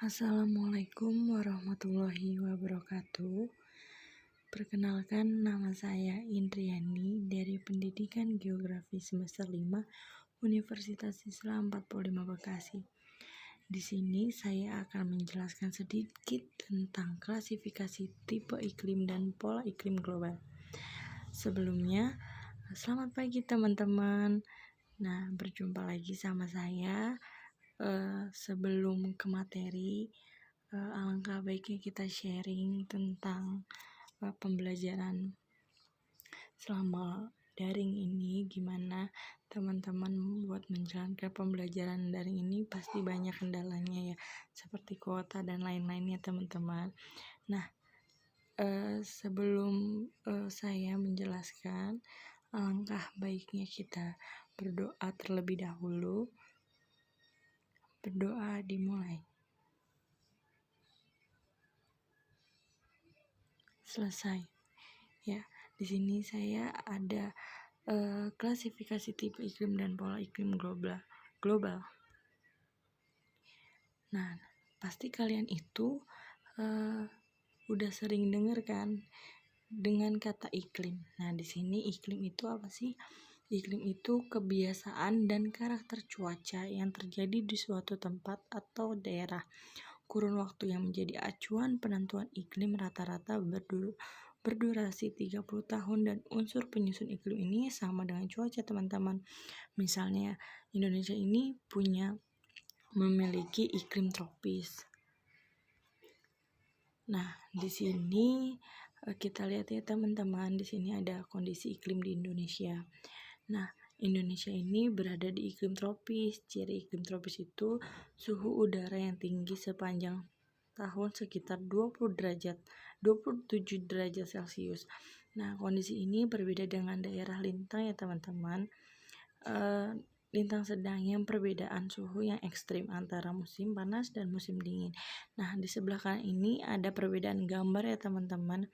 Assalamualaikum warahmatullahi wabarakatuh. Perkenalkan, nama saya Indriani dari Pendidikan Geografi semester 5 Universitas Islam 45 Bekasi. Di sini saya akan menjelaskan sedikit tentang klasifikasi tipe iklim dan pola iklim global. Sebelumnya, selamat pagi teman-teman. Nah, berjumpa lagi sama saya. Sebelum ke materi, alangkah baiknya kita sharing tentang pembelajaran selama daring ini. Gimana teman-teman buat menjalankan pembelajaran daring ini? Pasti banyak kendalanya ya, seperti kuota dan lain-lainnya teman-teman. Nah, sebelum saya menjelaskan, alangkah baiknya kita berdoa terlebih dahulu. Berdoa dimulai. Selesai. Ya, di sini saya ada klasifikasi tipe iklim dan pola iklim global. Nah, pasti kalian itu udah sering dengar kan dengan kata iklim. Nah, di sini iklim itu apa sih? Iklim itu kebiasaan dan karakter cuaca yang terjadi di suatu tempat atau daerah. Kurun waktu yang menjadi acuan penentuan iklim rata-rata berdurasi 30 tahun dan unsur penyusun iklim ini sama dengan cuaca teman-teman. Misalnya Indonesia ini memiliki iklim tropis. Nah, di sini kita lihat ya teman-teman, di sini ada kondisi iklim di Indonesia. Nah, Indonesia ini berada di iklim tropis. Ciri iklim tropis itu suhu udara yang tinggi sepanjang tahun sekitar 27 derajat Celcius. Nah, kondisi ini berbeda dengan daerah lintang ya teman-teman. Lintang sedang yang perbedaan suhu yang ekstrim antara musim panas dan musim dingin. Nah, di sebelah kanan ini ada perbedaan gambar ya teman-teman.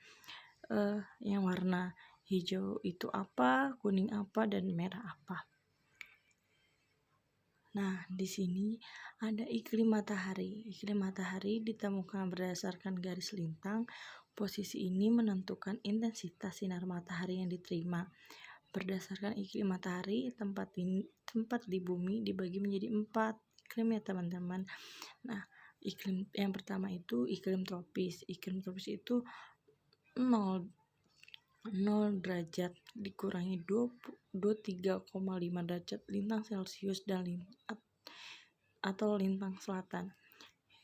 Yang warna hijau itu apa, kuning apa, dan merah apa. Nah, di sini ada iklim matahari. Iklim matahari ditemukan berdasarkan garis lintang. Posisi ini menentukan intensitas sinar matahari yang diterima. Berdasarkan iklim matahari, tempat di bumi dibagi menjadi 4 iklim ya teman-teman. Nah, iklim yang pertama itu iklim tropis. Iklim tropis itu 0 derajat dikurangi 23,5 derajat lintang Celcius dan atau lintang selatan.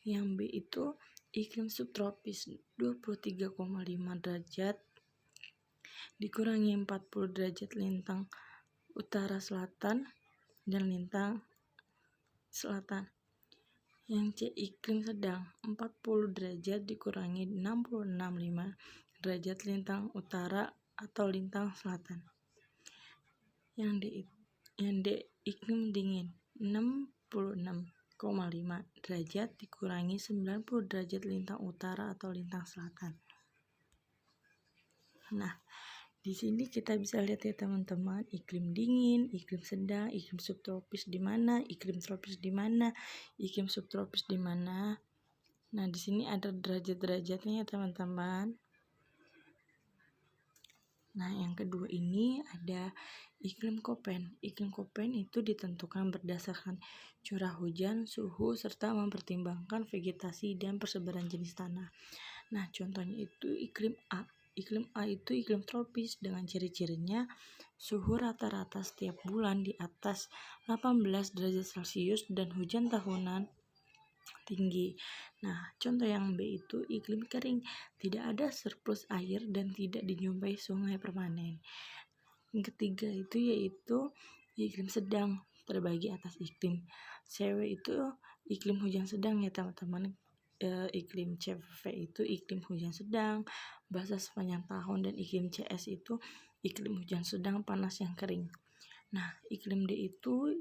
Yang B itu iklim subtropis 23,5 derajat dikurangi 40 derajat lintang utara selatan dan lintang selatan. Yang C iklim sedang 40 derajat dikurangi 66,5 derajat lintang utara atau lintang selatan. Yang D iklim dingin 66,5 derajat dikurangi 90 derajat lintang utara atau lintang selatan. Nah, di sini kita bisa lihat ya teman-teman, iklim dingin, iklim sedang, iklim subtropis di mana, iklim tropis di mana, iklim subtropis di mana. Nah, di sini ada derajat-derajatnya ya teman-teman. Nah, yang kedua ini ada iklim Koppen. Iklim Koppen itu ditentukan berdasarkan curah hujan, suhu, serta mempertimbangkan vegetasi dan persebaran jenis tanah. Nah, contohnya itu iklim A. Iklim A itu iklim tropis dengan ciri-cirinya suhu rata-rata setiap bulan di atas 18 derajat Celcius dan hujan tahunan tinggi. Nah, contoh yang B itu iklim kering, tidak ada surplus air dan tidak dijumpai sungai permanen. Yang ketiga itu yaitu iklim sedang, terbagi atas iklim CW itu iklim hujan sedang ya teman-teman. Iklim CV itu iklim hujan sedang, basah sepanjang tahun, dan iklim CS itu iklim hujan sedang, panas yang kering. Nah, iklim D itu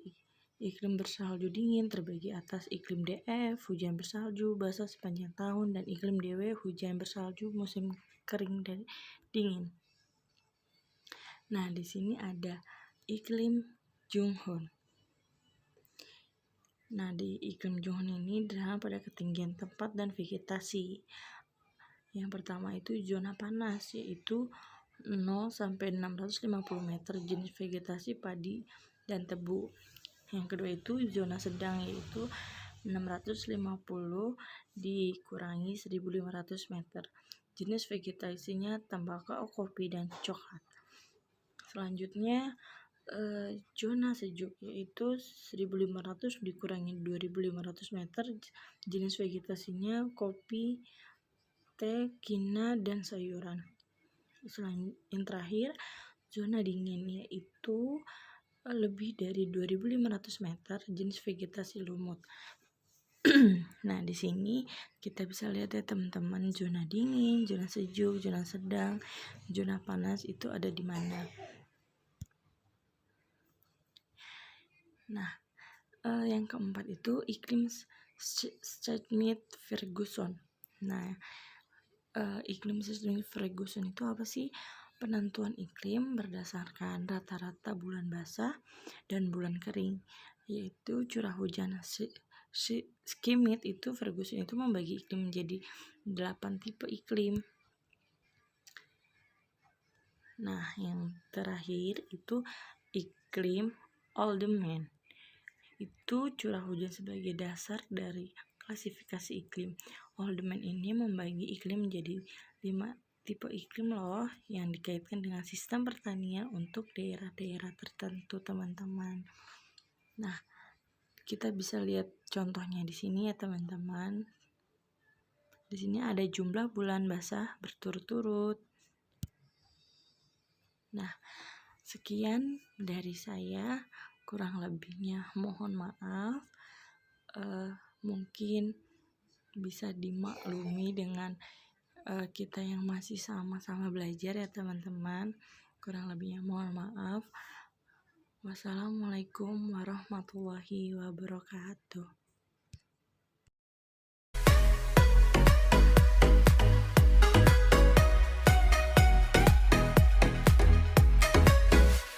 iklim bersalju dingin, terbagi atas iklim DF, hujan bersalju, basah sepanjang tahun, dan iklim DW, hujan bersalju, musim kering dan dingin. Nah, di sini ada iklim Junghun. Nah, di iklim Junghun ini terdapat pada ketinggian tempat dan vegetasi. Yang pertama itu zona panas, yaitu 0 sampai 650 meter, jenis vegetasi padi dan tebu. Yang kedua itu zona sedang, yaitu 650 dikurangi 1500 meter. Jenis vegetasinya tembakau, kopi, dan coklat. Selanjutnya zona sejuk, yaitu 1500 dikurangi 2500 meter. Jenis vegetasinya kopi, teh, kina, dan sayuran. Yang terakhir, zona dingin, yaitu lebih dari 2500 meter, jenis vegetasi lumut. Nah, di sini kita bisa lihat ya teman-teman, zona dingin, zona sejuk, zona sedang, zona panas itu ada di mana. Nah, yang keempat itu iklim Schmidt-Ferguson. Nah, iklim Schmidt-Ferguson itu apa sih? Penentuan iklim berdasarkan rata-rata bulan basah dan bulan kering, yaitu curah hujan. Schmidt itu Ferguson itu membagi iklim menjadi 8 tipe iklim. Nah, yang terakhir itu iklim Oldman. Itu curah hujan sebagai dasar dari klasifikasi iklim. Oldman ini membagi iklim menjadi 5 tipe iklim loh, yang dikaitkan dengan sistem pertanian untuk daerah-daerah tertentu, teman-teman. Nah, kita bisa lihat contohnya di sini ya teman-teman. Di sini ada jumlah bulan basah berturut-turut. Nah, sekian dari saya, kurang lebihnya mohon maaf. Mungkin bisa dimaklumi dengan kita yang masih sama-sama belajar ya teman-teman. Kurang lebihnya mohon maaf. Wassalamualaikum warahmatullahi wabarakatuh.